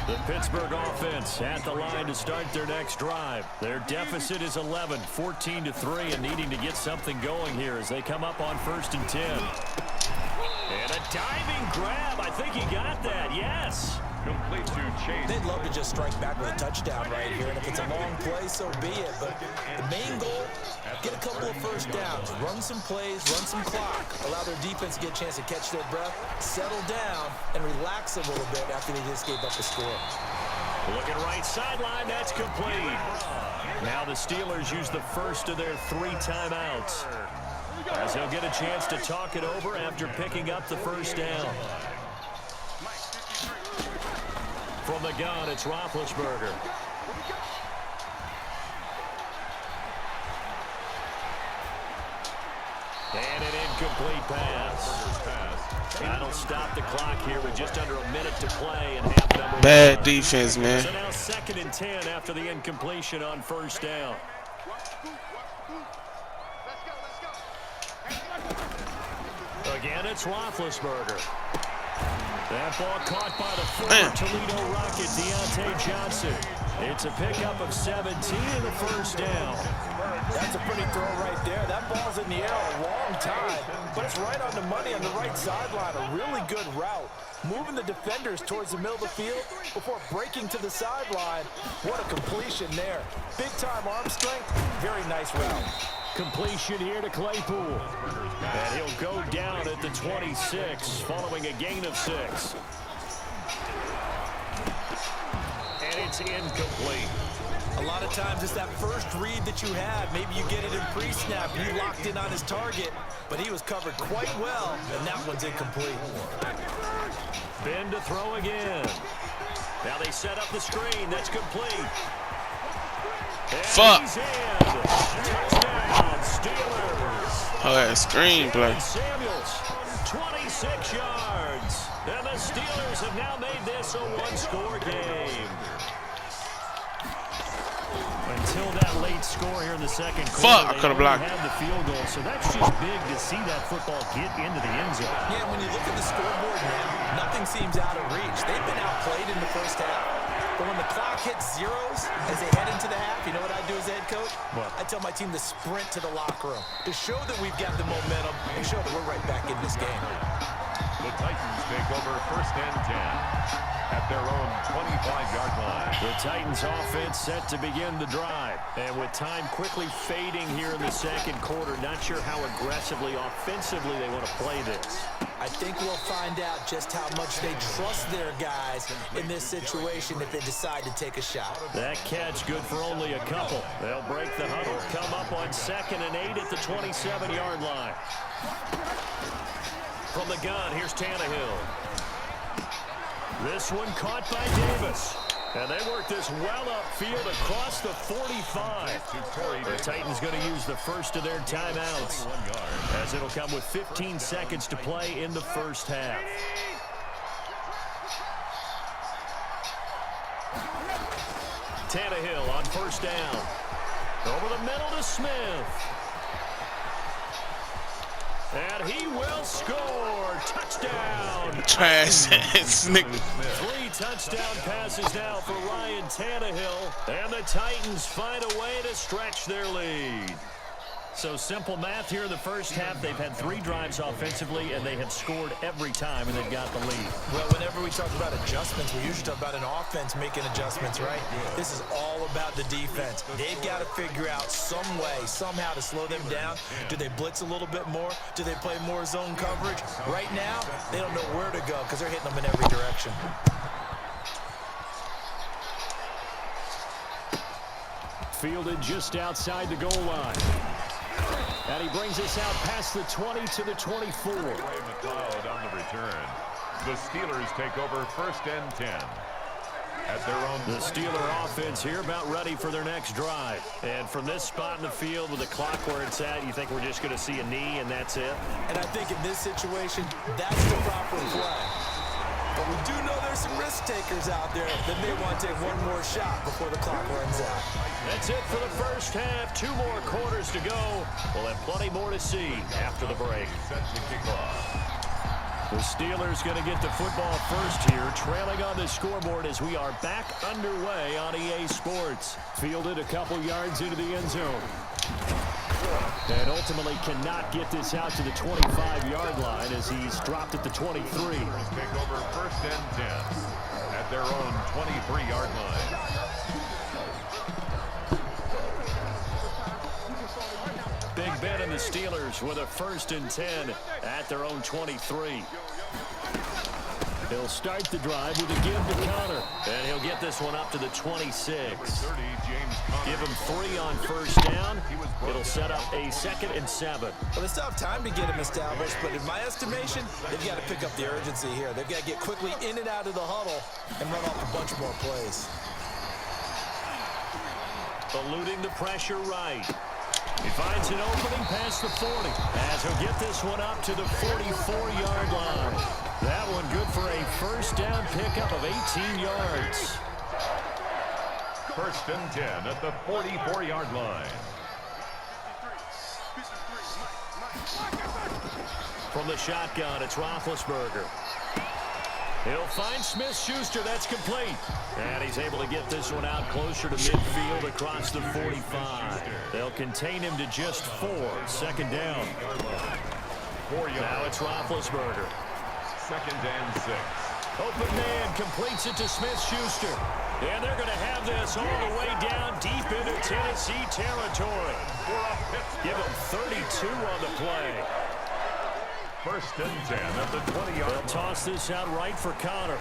A: The Pittsburgh offense at the line to start their next drive. Their deficit is 11, 14-3, and needing to get something going here as they come up on 1st and 10. And a diving grab. I think he got that, yes.
D: Complete to Chase.
B: They'd love to just strike back with a touchdown right here, and if it's a long play, so be it. But the main goal, get a couple of first downs, run some plays, run some clock, allow their defense to get a chance to catch their breath, settle down, and relax a little bit after they just gave up the score.
A: Looking right sideline, that's complete. Now the Steelers use the first of their 3 timeouts, as they'll get a chance to talk it over after picking up the first down. From the gun, it's Roethlisberger. And an incomplete pass. That'll stop the clock here with just under a minute to play and half number.
C: Bad defense, man.
A: So now 2nd and 10 after the incompletion on first down. Again, it's Roethlisberger. That ball caught by the former Toledo Rocket, Deontay Johnson. It's a pickup of 17 and the first down.
B: That's a pretty throw right there. That ball's in the air a long time, but it's right on the money on the right sideline. A really good route. Moving the defenders towards the middle of the field before breaking to the sideline. What a completion there. Big-time arm strength. Very nice route.
A: Completion here to Claypool. And he'll go down at the 26 following a gain of 6. And it's incomplete.
B: A lot of times it's that first read that you have. Maybe you get it in pre-snap. You locked in on his target, but he was covered quite well, and that one's incomplete.
A: Ben to throw again. Now they set up the screen. That's complete. And
C: Fuck.
A: He's in. Touchdown, Steelers.
C: Oh, that screenplay.
A: Samuels, 26 yards. And the Steelers have now made this a one-score game. Until that late score here in the second quarter,
C: Fuck, I could have blocked.
A: had the field goal, so that's just big to see that football get into the end zone.
B: Yeah, when you look at the scoreboard now, nothing seems out of reach. They've been outplayed in the first half. But when the clock hits zeros as they head into the half, you know what I do as a head coach?
A: What?
B: I tell my team to sprint to the locker room to show that we've got the momentum and show that we're right back in this game.
D: The Titans take over 1st and 10 at their own 25-yard line.
A: The Titans offense set to begin the drive. And with time quickly fading here in the second quarter, not sure how aggressively, offensively they want to play this.
B: I think we'll find out just how much they trust their guys in this situation if they decide to take a shot.
A: That catch good for only a couple. They'll break the huddle, come up on 2nd and 8 at the 27-yard line. From the gun, here's Tannehill. This one caught by Davis. And they work this well upfield across the 45. The Titans going to use the first of their timeouts, as it'll come with 15 seconds to play in the first half. Tannehill on first down. Over the middle to Smith. And he will score. Touchdown.
C: Trash ass nigga.
A: 3 touchdown passes now for Ryan Tannehill. And the Titans find a way to stretch their lead. So simple math here in the first half. They've had 3 drives offensively, and they have scored every time, and they've got the lead.
B: Well, whenever we talk about adjustments, we usually talk about an offense making adjustments, right? This is all about the defense. They've got to figure out some way, somehow to slow them down. Do they blitz a little bit more? Do they play more zone coverage? Right now, they don't know where to go because they're hitting them in every direction.
A: Fielded just outside the goal line. And he brings us out past the 20 to the 24.
D: Ray McLeod on the return. The Steelers take over 1st and 10. At their own.
A: The Steeler offense here about ready for their next drive. And from this spot in the field with the clock where it's at, you think we're just going to see a knee and that's it?
B: And I think in this situation, that's the proper play. But we do know there's some risk takers out there that may want to take one more shot before the clock runs out.
A: That's it for the first half. 2 more quarters to go. We'll have plenty more to see after the break.
D: Set to kick off.
A: The Steelers going to get the football first here, trailing on the scoreboard as we are back underway on EA Sports. Fielded a couple yards into the end zone. And ultimately cannot get this out to the 25-yard line as he's dropped at the 23.
D: Take over 1st and 10 at their own 23-yard line.
A: Big Ben and the Steelers with a 1st and 10 at their own 23. He'll start the drive with a give to Connor. And he'll get this one up to the 26. Give him 3 on 1st down. It'll set up a 2nd and 7.
B: Well, they still have time to get him established, but in my estimation, they've got to pick up the urgency here. They've got to get quickly in and out of the huddle and run off a bunch more plays.
A: Eluding the pressure right. He finds an opening past the 40 as he'll get this one up to the 44-yard line. That one good for a 1st down pickup of 18 yards.
D: 1st and 10 at the 44-yard line.
A: From the shotgun, it's Roethlisberger. He'll find Smith-Schuster. That's complete. And he's able to get this one out closer to midfield across the 45. They'll contain him to just 4. 2nd down.
D: 4 yards.
A: Now it's Roethlisberger.
D: 2nd and 6.
A: Open man completes it to Smith-Schuster. And they're going to have this all the way down deep into Tennessee territory. Give him 32 on the play.
D: 1st and 10 at the 20-yard line.
A: They'll toss this out right for Connor.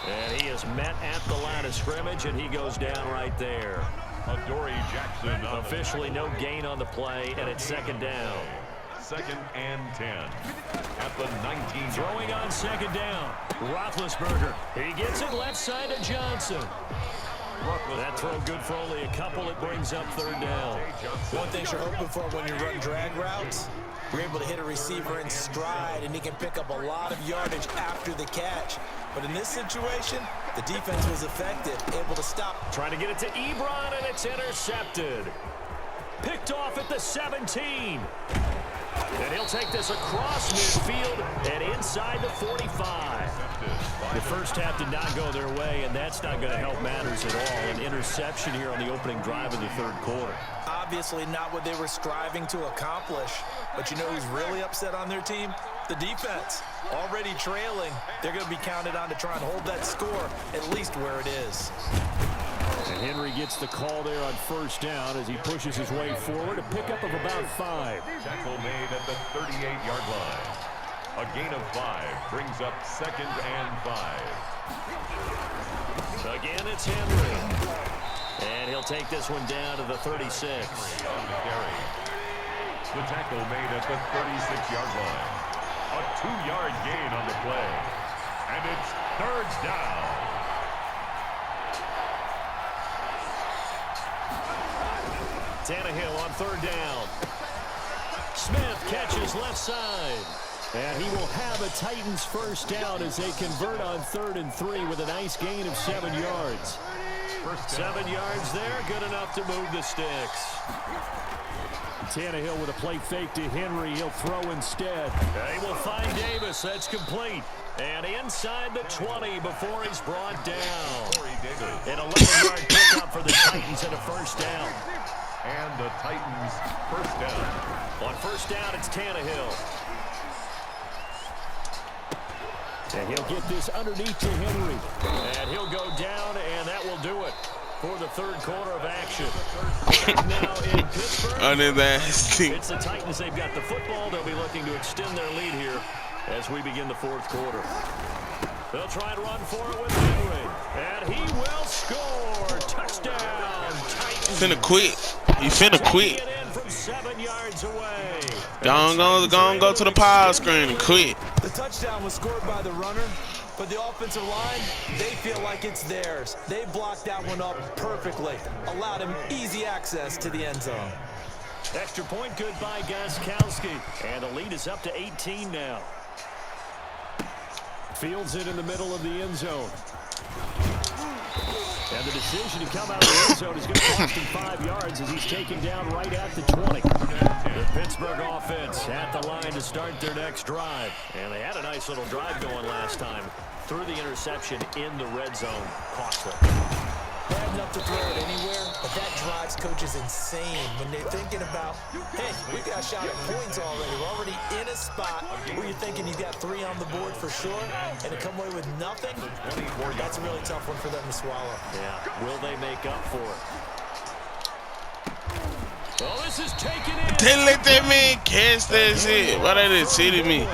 A: And he is met at the line of scrimmage, and he goes down right there.
D: Adoree Jackson.
A: Officially no gain on the play, and it's 2nd down.
D: 2nd and 10 at the 19.
A: Throwing on 2nd down. Roethlisberger. He gets it left side to Johnson. That throw good for only a couple. It brings up 3rd down.
B: One thing you're hoping for when you run drag routes, you're able to hit a receiver in stride, and he can pick up a lot of yardage after the catch. But in this situation, the defense was effective, able to stop.
A: Trying to get it to Ebron, and it's intercepted. Picked off at the 17. And he'll take this across midfield and inside the 45. The first half did not go their way, and that's not going to help matters at all. An interception here on the opening drive of the 3rd quarter.
B: Obviously not what they were striving to accomplish. But you know who's really upset on their team? The defense. Already trailing. They're going to be counted on to try and hold that score at least where it is.
A: And Henry gets the call there on 1st down as he pushes his way forward. A pickup of about 5.
D: Tackle made at the 38-yard line. A gain of 5 brings up 2nd and 5.
A: Again, it's Henry. And he'll take this one down to the 36.
D: The tackle made at the 36-yard line. A 2-yard gain on the play. And it's 3rd down.
A: Tannehill on 3rd down. Smith catches left side. And he will have a Titans 1st down as they convert on 3rd and 3 with a nice gain of 7 yards. 7 yards there, good enough to move the sticks. Tannehill with a play fake to Henry. He'll throw instead. They will find Davis. That's complete. And inside the 20 before he's brought down. An 11-yard pickup for the Titans and a 1st down.
D: And the Titans 1st down.
A: On 1st down, it's Tannehill. And he'll get this underneath to Henry. And he'll go down, and that will do it for the 3rd quarter of action. Now in Pittsburgh, it's the Titans. They've got the football. They'll be looking to extend their lead here as we begin the 4th quarter. They'll try and run for it with Henry. And he will score. Touchdown, Titans.
C: Finna quit. He finna quit.
A: It in from 7 yards away.
C: Go to the power screen and quit.
B: The touchdown was scored by the runner, but the offensive line, they feel like it's theirs. They blocked that one up perfectly, allowed him easy access to the end zone.
A: Extra point good by Gostkowski. And the lead is up to 18 now. Fields it in the middle of the end zone. And the decision to come out of the end zone is going to cost him 5 yards as he's taken down right at the 20. The Pittsburgh offense at the line to start their next drive. And they had a nice little drive going last time. Threw the interception in the red zone. Costly.
B: They have enough to throw it anywhere, but that drives coaches insane when they're thinking about, hey, we got a shot at points already. We're already in a spot where you're thinking you've got 3 on the board for sure, and to come away with nothing, that's a really tough one for them to swallow.
A: Yeah, will they make up for it? Oh, this is taken in.
C: They let that man catch that shit. Why they didn't see me?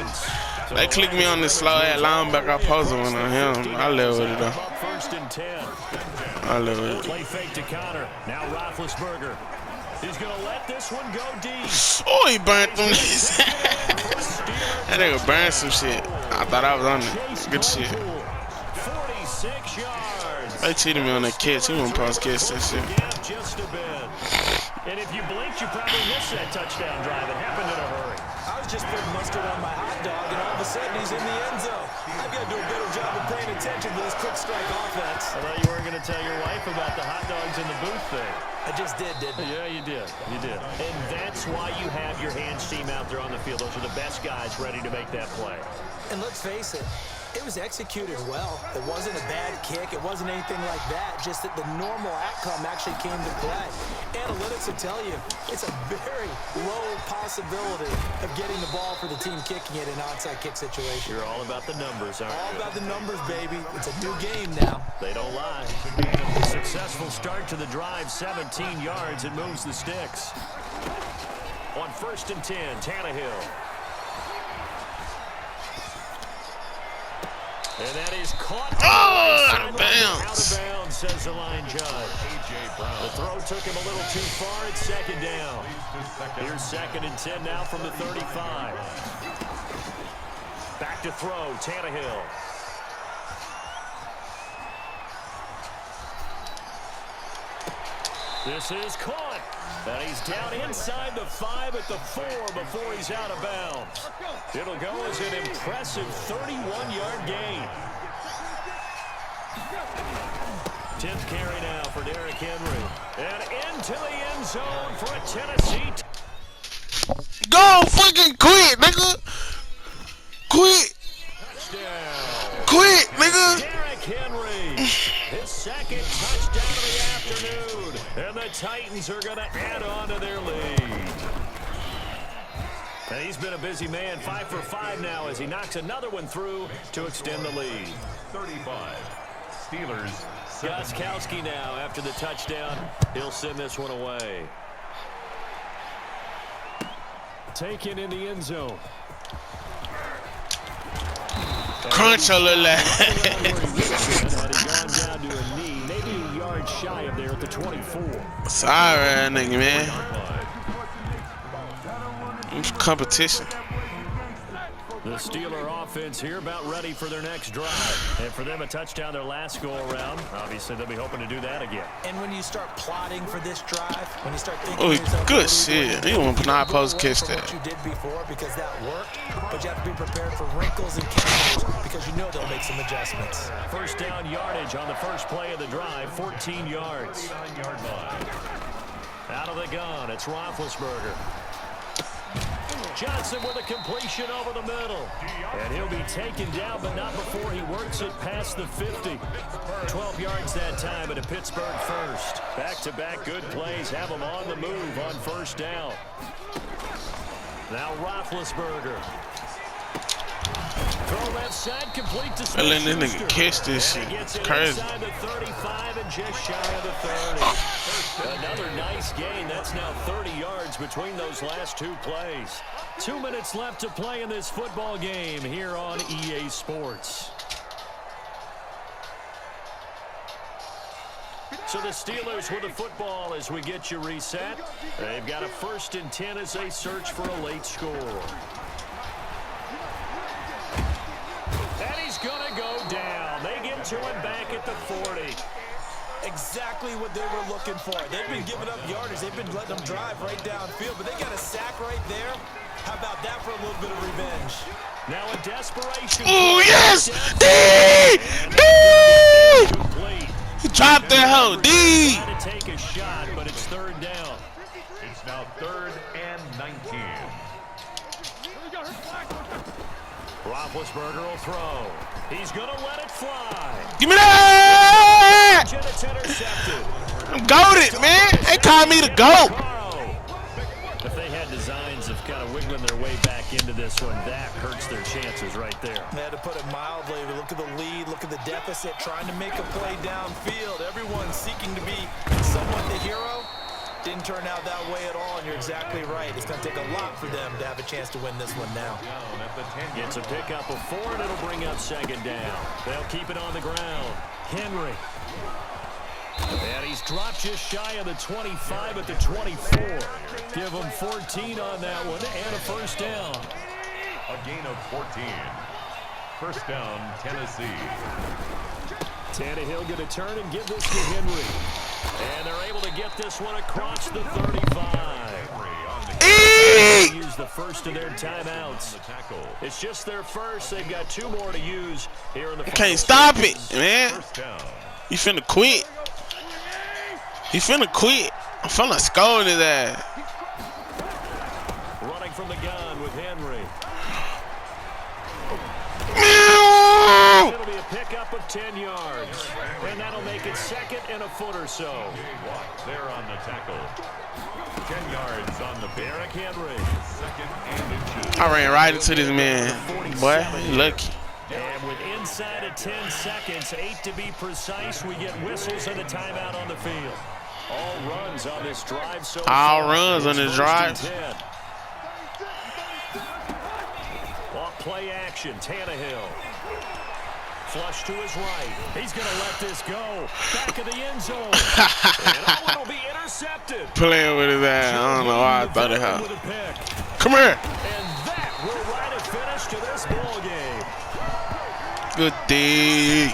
C: They clicked me on this slow ass linebacker. I posted one on him. I live with it though.
A: First and 10.
C: I live with it.
A: Play fake to Connor. Now Roethlisberger. He's going to let this one go deep.
C: Oh, he burnt them. That nigga burned some shit. I thought I was on it. Good shit.
A: 46 yards.
C: They cheated me on that catch. He won't pause catch that shit.
A: Just a bit. And if you blinked, you probably missed that touchdown drive. It happened in a hurry.
B: I was just putting mustard on my hot dog, and all of a sudden he's in the end zone. I've got to do a better job of paying attention to this quick strike offense.
A: I thought you weren't going to tell your wife about the hot dogs in the booth thing.
B: I just did, didn't I?
A: Yeah, you did. You did. And that's why you have your hands team out there on the field. Those are the best guys ready to make that play.
B: And let's face it, it was executed well. It wasn't a bad kick. It wasn't anything like that. Just that the normal outcome actually came to play. Analytics will tell you it's a very low possibility of getting the ball for the team kicking it in an onside kick situation.
A: You're all about the numbers, aren't you?
B: All about the numbers, baby. It's a new game now.
A: They don't lie. Successful start to the drive, 17 yards. It moves the sticks. On 1st and 10, Tannehill. And that is caught.
C: Out of bounds.
A: Out of bounds, says the line judge. A.J. Brown. The throw took him a little too far. It's 2nd down. Here's 2nd and 10 now from the 35. Back to throw, Tannehill. This is caught. And he's down inside the 5 at the 4 before he's out of bounds. It'll go as an impressive 31-yard gain. 10th carry now for Derrick Henry. And into the end zone for a Tennessee.
C: Go fucking quit, nigga. Quit.
A: Touchdown.
C: Quit, nigga.
A: Derrick Henry. His 2nd touchdown of the afternoon. And the Titans are going to add on to their lead. And he's been a busy man, 5 for 5 now as he knocks another one through to extend the lead.
D: 35. Steelers.
A: Gostkowski now after the touchdown. He'll send this one away. Taken in the end zone.
C: Crunch a little
A: Had he gone down to a knee, maybe a yard shy of there at the 24.
C: Sorry, nigga, man. It's competition.
A: The Steeler offense here about ready for their next drive. And for them, a touchdown their last go-around. Obviously, they'll be hoping to do that again.
B: And when you start plotting for this drive, when you start thinking,
C: Oh,
B: to yourself,
C: good
B: what are you
C: shit.
B: doing?
C: He won't not supposed to
B: Go
C: catch
B: for
C: that.
B: what you did before because that worked, but you have to be prepared for wrinkles and counters because you know they'll make some adjustments.
A: First down yardage on the first play of the drive, 14 yards.
D: 9-yard line.
A: Out of the gun, it's Roethlisberger. Johnson with a completion over the middle. And he'll be taken down, but not before he works it past the 50. 12 yards that time and a Pittsburgh first. Back-to-back good plays have him on the move on 1st down. Now Roethlisberger. Throw left side, complete to
C: I let this nigga
A: Smith-Schuster.
C: catch this shit.
A: And he gets
C: It's
A: it
C: crazy.
A: inside the 35 and just shy of the 30. Another nice gain. That's now 30 yards between those last 2 plays. 2 minutes left to play in this football game here on EA Sports. So the Steelers with the football as we get you reset. They've got a 1st and 10 as they search for a late score. And he's going to go down. They get to him back at the 40.
B: Exactly what they were looking for. They've been giving up yardage. They've been letting them drive right downfield, but they got a sack right there. How about that for a little bit of revenge?
A: Now a desperation.
C: Oh, yes! D! He dropped that hoe. D!
A: Trying to take a shot, but it's 3rd down.
D: It's now 3rd and 19.
A: Roethlisberger will throw. He's going to let it fly.
C: Give me that!
A: It's intercepted.
C: I'm goated, man. They call me the GOAT.
A: If they had designs of kind of wiggling their way back into this one, that hurts their chances right there.
B: They had to put it mildly. Look at the lead, look at the deficit, trying to make a play downfield. Everyone seeking to be somewhat the hero. Didn't turn out that way at all, and you're exactly right. It's going to take a lot for them to have a chance to win this one now.
A: Gets a pickup of 4, and it'll bring up 2nd down. They'll keep it on the ground. Henry. And he's dropped just shy of the 25 at the 24. Give him 14 on that one and a 1st down.
D: A gain of 14. 1st down, Tennessee.
A: Tannehill going to turn and give this to Henry. And they're able to get this one across the 35. They use the first of their timeouts. It's just their first. They've got 2 more to use here in the.
C: Can't stop it, man. He finna quit. He finna quit. I'm finna scold his ass.
A: Running from the gun with Henry. It'll be a pickup of 10 yards. And that'll make it 2nd and a foot or so.
D: There on the tackle. 10 yards on the Derrick Henry. 2nd and inches.
C: I ran right into this man. Boy, lucky.
A: And with inside of 10 seconds, 8 to be precise, we get whistles and a timeout on the field. All runs on this drive so far.
C: All runs on this drive.
A: Off play action, Tannehill. Flush to his right. He's going to let this go. Back of the end zone. And that one will be intercepted.
C: Playing with his ass. I don't know why I thought it out. Come here.
A: And that will write a finish to this ball game.
C: Good D.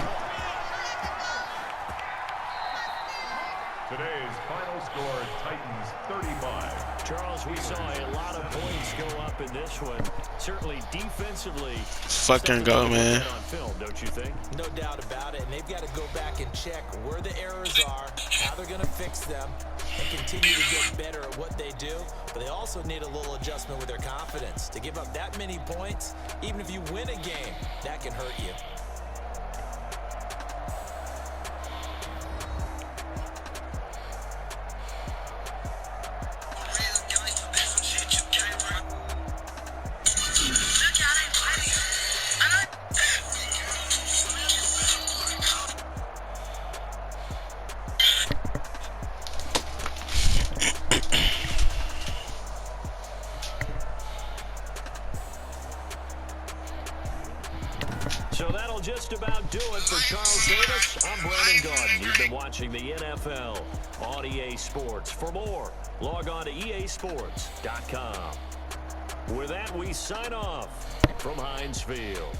D: Today's final score, Titans 35.
A: Charles, we saw a lot of points go up in this one. Certainly defensively.
C: Fucking go, man.
A: On film, don't you think?
B: No doubt about it, and they've got to go back and check where the errors are, how they're going to fix them, and continue to get better at what they do. But they also need a little adjustment with their confidence. To give up that many points, even if you win a game, that can hurt you.
A: So that'll just about do it for Charles Davis. I'm Brandon Gaudin. You've been watching the NFL on EA Sports. For more, log on to easports.com. With that, we sign off from Heinz Field.